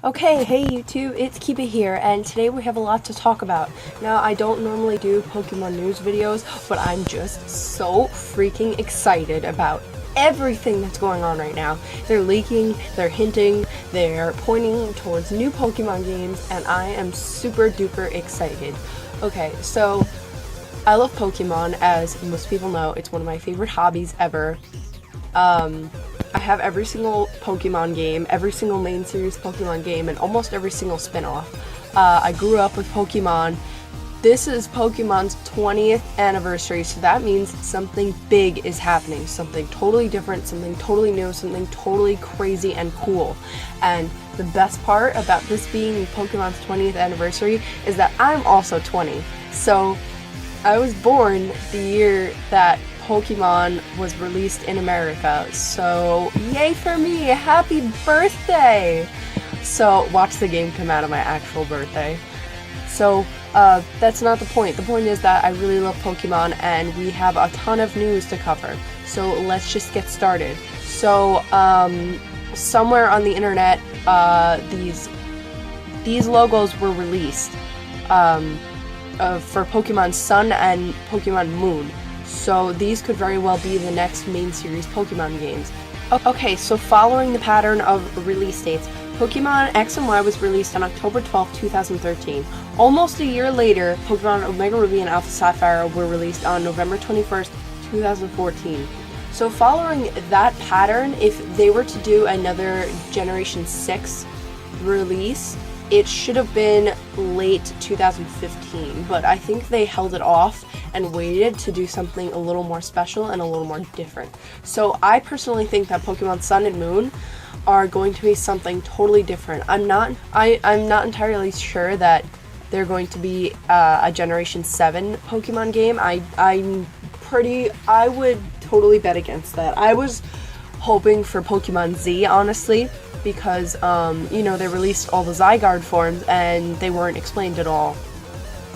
Okay, hey YouTube, it's Kiba here, and today we have a lot to talk about. Now, I don't normally do Pokemon news videos, but I'm just so freaking excited about everything that's going on right now. They're leaking, they're hinting, they're pointing towards new Pokemon games, and I am super duper excited. Okay, so I love Pokemon, as most people know. It's one of my favorite hobbies ever. I have every single Pokemon game, every single main series Pokemon game, and almost every single spin-off. I grew up with Pokemon. This is Pokemon's 20th anniversary, so that means something big is happening. Something totally different, something totally new, something totally crazy and cool. And the best part about this being Pokemon's 20th anniversary is that I'm also 20. So I was born the year that Pokemon was released in America, so yay for me! Happy birthday! So watch the game come out of my actual birthday. So that's not the point. The point is that I really love Pokemon and we have a ton of news to cover. So let's just get started. So somewhere on the internet, these logos were released for Pokemon Sun and Pokemon Moon. So these could very well be the next main series Pokemon games. Okay, so following the pattern of release dates, Pokemon X and Y was released on October 12, 2013. Almost a year later, Pokemon Omega Ruby and Alpha Sapphire were released on November 21st, 2014. So following that pattern, if they were to do another Generation 6 release, it should have been late 2015, but I think they held it off and waited to do something a little more special and a little more different. So I personally think that Pokemon Sun and Moon are going to be something totally different. I'm not entirely sure that they're going to be a Generation 7 Pokemon game. I would totally bet against that. I was hoping for Pokemon Z, honestly, because they released all the Zygarde forms and they weren't explained at all.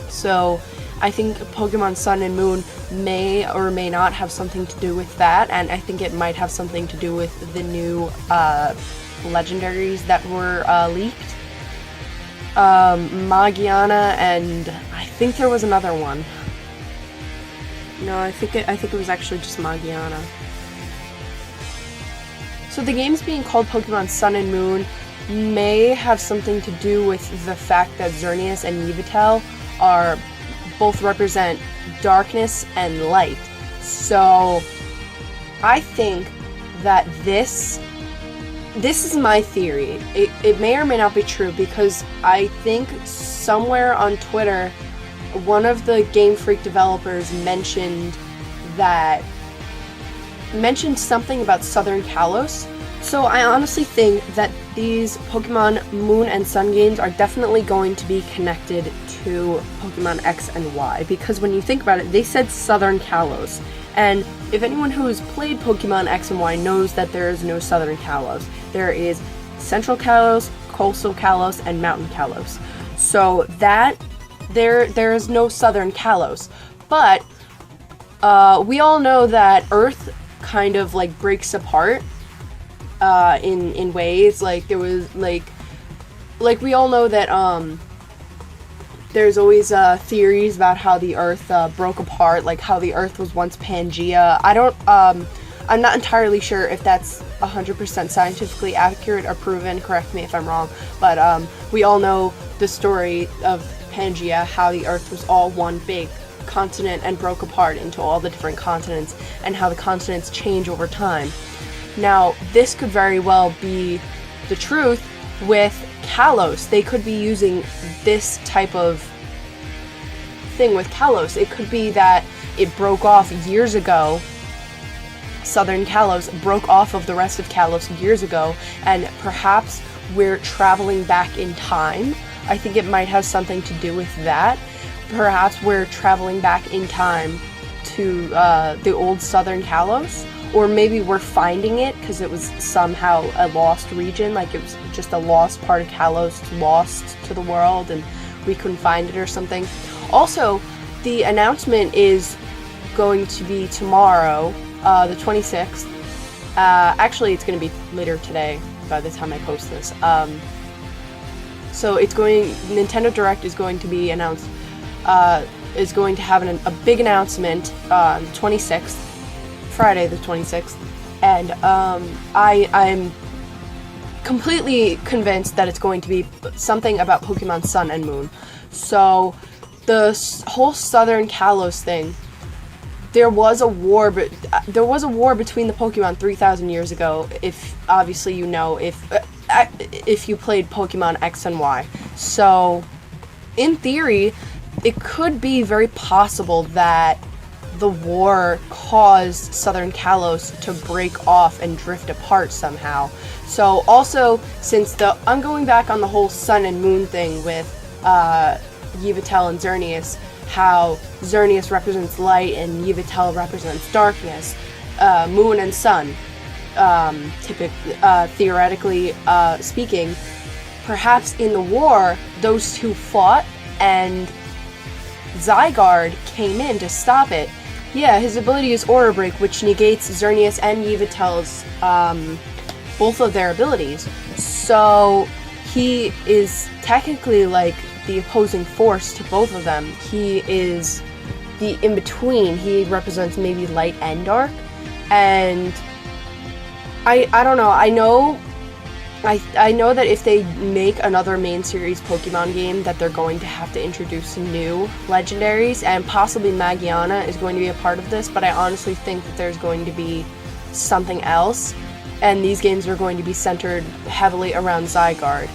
So I think Pokemon Sun and Moon may or may not have something to do with that, and I think it might have something to do with the new legendaries that were leaked. Magiana, and I think there was another one. No, I think it was actually just Magiana. So the games being called Pokemon Sun and Moon may have something to do with the fact that Xerneas and Yveltal are both represent darkness and light. So I think that this is my theory. It may or may not be true, because I think somewhere on Twitter one of the Game Freak developers mentioned something about Southern Kalos. So I honestly think that these Pokemon Moon and Sun games are definitely going to be connected to Pokemon X and Y, because when you think about it, they said Southern Kalos. And if anyone who has played Pokemon X and Y knows that there is no Southern Kalos. There is Central Kalos, Coastal Kalos, and Mountain Kalos. So that there is no Southern Kalos. But we all know that Earth kind of like breaks apart in ways. Like there was like we all know that there's always theories about how the Earth broke apart, like how the Earth was once Pangea. I'm not entirely sure if that's 100% scientifically accurate or proven. Correct me if I'm wrong, but we all know the story of Pangea, how the Earth was all one big continent and broke apart into all the different continents, and how the continents change over time. Now, this could very well be the truth with Kalos. They could be using this type of thing with Kalos. It could be that it broke off years ago. Southern Kalos broke off of the rest of Kalos years ago, and perhaps we're traveling back in time. I think it might have something to do with that. Perhaps we're traveling back in time to the old Southern Kalos, or maybe we're finding it because it was somehow a lost region, like it was just a lost part of Kalos, lost to the world, and we couldn't find it or something. Also, the announcement is going to be tomorrow, the 26th. Actually, it's going to be later today by the time I post this. So Nintendo Direct is going to be announced, is going to have a big announcement on the 26th, Friday the 26th, and I'm completely convinced that it's going to be something about Pokemon Sun and Moon. So the whole Southern Kalos thing, there was a war between the Pokemon 3,000 years ago. If obviously you know, if you played Pokemon X and Y. So in theory, it could be very possible that the war caused Southern Kalos to break off and drift apart somehow. So also, since I'm going back on the whole Sun and Moon thing with Yveltal and Xerneas, how Xerneas represents light and Yveltal represents darkness, Moon and Sun, theoretically speaking, perhaps in the war, those two fought and Zygarde came in to stop it. Yeah, his ability is Aura Break, which negates Xerneas and Yveltal's, both of their abilities. So he is technically like the opposing force to both of them. He is the in-between. He represents maybe light and dark. And I don't know. I know that if they make another main series Pokemon game, that they're going to have to introduce new legendaries, and possibly Magiana is going to be a part of this, but I honestly think that there's going to be something else, and these games are going to be centered heavily around Zygarde.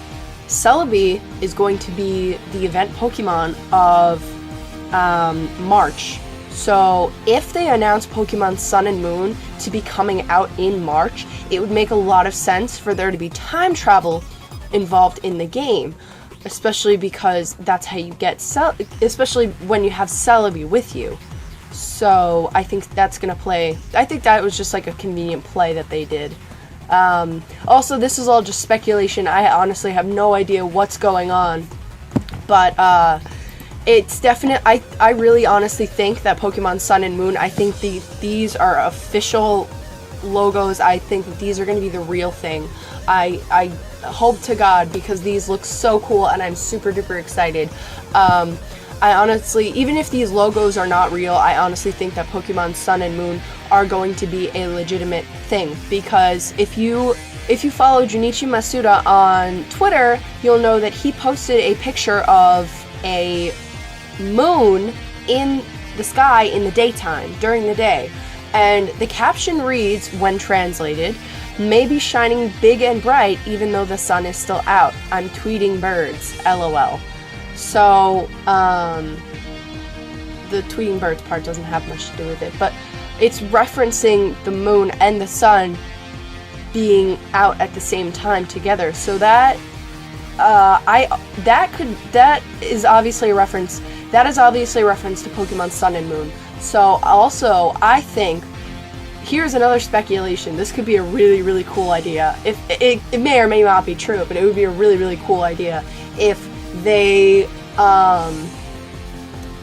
Celebi is going to be the event Pokemon of March. So if they announce Pokemon Sun and Moon to be coming out in March, it would make a lot of sense for there to be time travel involved in the game, especially because that's how you get especially when you have Celebi with you. So I think that's gonna play. I think that was just like a convenient play that they did. Also, this is all just speculation. I honestly have no idea what's going on, but it's definite. I really honestly think that Pokemon Sun and Moon, I think these are official logos. I think that these are going to be the real thing. I hope to God, because these look so cool and I'm super duper excited. I honestly, even if these logos are not real, I honestly think that Pokemon Sun and Moon are going to be a legitimate thing, because if you follow Junichi Masuda on Twitter, you'll know that he posted a picture of a moon in the sky in the daytime, during the day. And the caption reads, when translated, "May be shining big and bright even though the sun is still out. I'm tweeting birds, LOL." So, the tweeting birds part doesn't have much to do with it, but it's referencing the moon and the sun being out at the same time together. So that is obviously a reference. That is obviously a reference to Pokemon Sun and Moon. So also, I think, here's another speculation. This could be a really, really cool idea. If it may or may not be true, but it would be a really, really cool idea if they,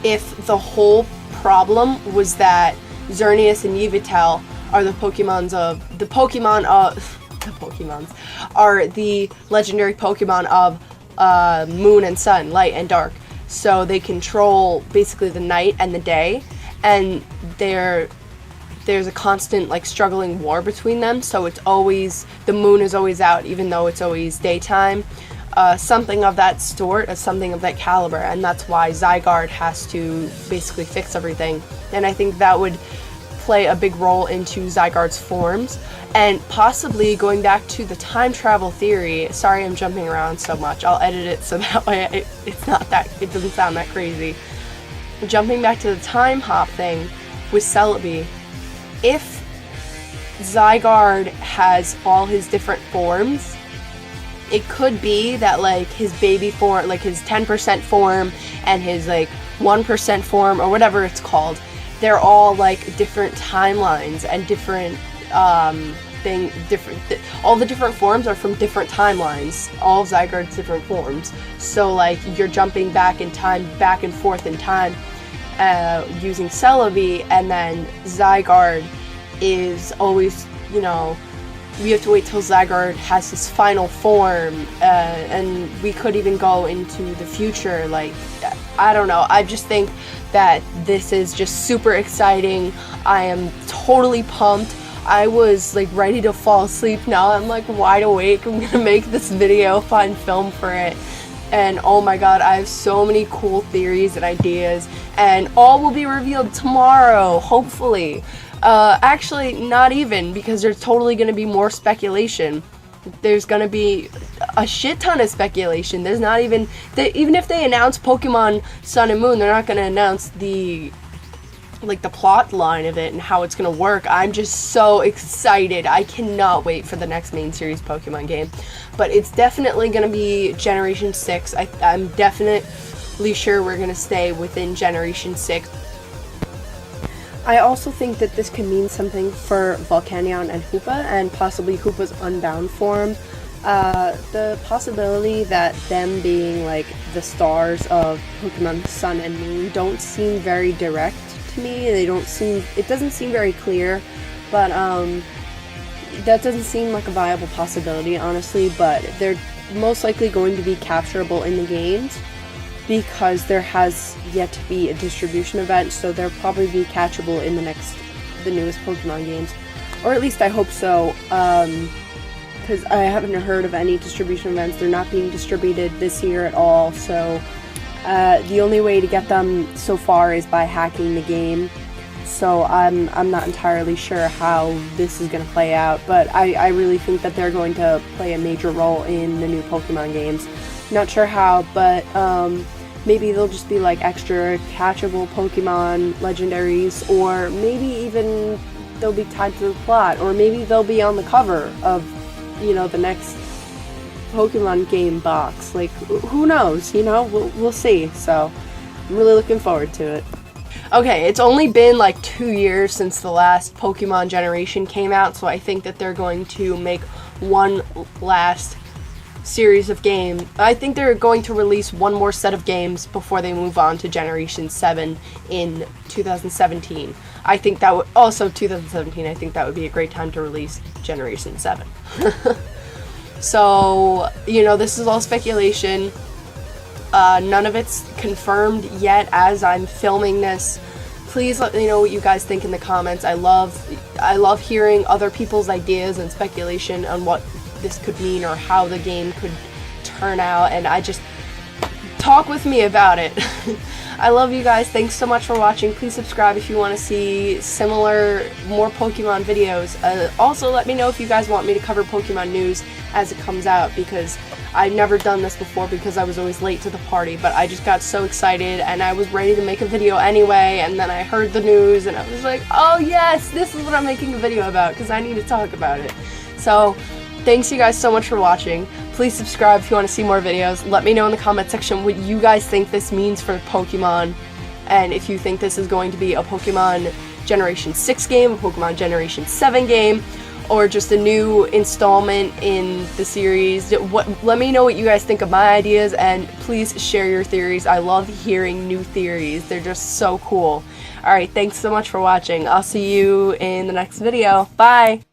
if the whole problem was that Xerneas and Yveltal are the Pokemons are the legendary Pokemon of Moon and Sun, Light and Dark. So they control basically the night and the day, and there's a constant like struggling war between them. So it's always, the moon is always out even though it's always daytime. Something of that sort, something of that caliber, and that's why Zygarde has to basically fix everything. And I think that would play a big role into Zygarde's forms, and possibly going back to the time travel theory. Sorry, I'm jumping around so much. I'll edit it so that way it doesn't sound that crazy. Jumping back to the time hop thing with Celebi, if Zygarde has all his different forms, it could be that like his baby form, like his 10% form and his like 1% form or whatever it's called, they're all like different timelines and different all the different forms are from different timelines, all of Zygarde's different forms. So like you're jumping back in time, back and forth in time, using Celebi, and then Zygarde is always, we have to wait till Zygarde has his final form, and we could even go into the future. Like, I don't know. I just think that this is just super exciting. I am totally pumped. I was like ready to fall asleep. Now I'm like wide awake. I'm gonna make this video, find film for it. And oh my god, I have so many cool theories and ideas, and all will be revealed tomorrow, hopefully. Actually, not even, because there's totally going to be more speculation. There's going to be a shit ton of speculation. There's not even, even if they announce Pokemon Sun and Moon, they're not going to announce the plot line of it and how it's going to work. I'm just so excited. I cannot wait for the next main series Pokemon game. But it's definitely going to be Generation 6. I'm definitely sure we're going to stay within Generation 6. I also think that this can mean something for Volcanion and Hoopa, and possibly Hoopa's Unbound form. The possibility that them being like the stars of Pokemon Sun and Moon don't seem very direct to me. It doesn't seem very clear, but that doesn't seem like a viable possibility, honestly, but they're most likely going to be capturable in the games, because there has yet to be a distribution event, so they'll probably be catchable in the newest Pokemon games. Or at least I hope so, because I haven't heard of any distribution events. They're not being distributed this year at all, so the only way to get them so far is by hacking the game. So I'm not entirely sure how this is going to play out, but I really think that they're going to play a major role in the new Pokemon games. Not sure how, but maybe they'll just be like extra catchable Pokemon legendaries, or maybe even they'll be tied to the plot, or maybe they'll be on the cover of, the next Pokemon game box. Like, who knows, we'll see. So I'm really looking forward to it. Okay, it's only been like 2 years since the last Pokemon generation came out, so I think that they're going to make one last series of games. I think they're going to release one more set of games before they move on to Generation 7 in 2017. I think that would, also 2017, I think that would be a great time to release Generation 7. So, this is all speculation. None of it's confirmed yet as I'm filming this. Please let me know what you guys think in the comments. I love hearing other people's ideas and speculation on what this could mean or how the game could turn out, and talk with me about it. I love you guys. Thanks so much for watching. Please subscribe if you want to see more Pokemon videos. Also, let me know if you guys want me to cover Pokemon news as it comes out, because I've never done this before because I was always late to the party, but I just got so excited and I was ready to make a video anyway, and then I heard the news and I was like, oh yes, this is what I'm making a video about, because I need to talk about it. So thanks you guys so much for watching. Please subscribe if you want to see more videos. Let me know in the comment section what you guys think this means for Pokemon, and if you think this is going to be a Pokemon Generation 6 game, a Pokemon Generation 7 game, or just a new installment in the series. Let me know what you guys think of my ideas, and please share your theories. I love hearing new theories. They're just so cool. Alright, thanks so much for watching. I'll see you in the next video. Bye!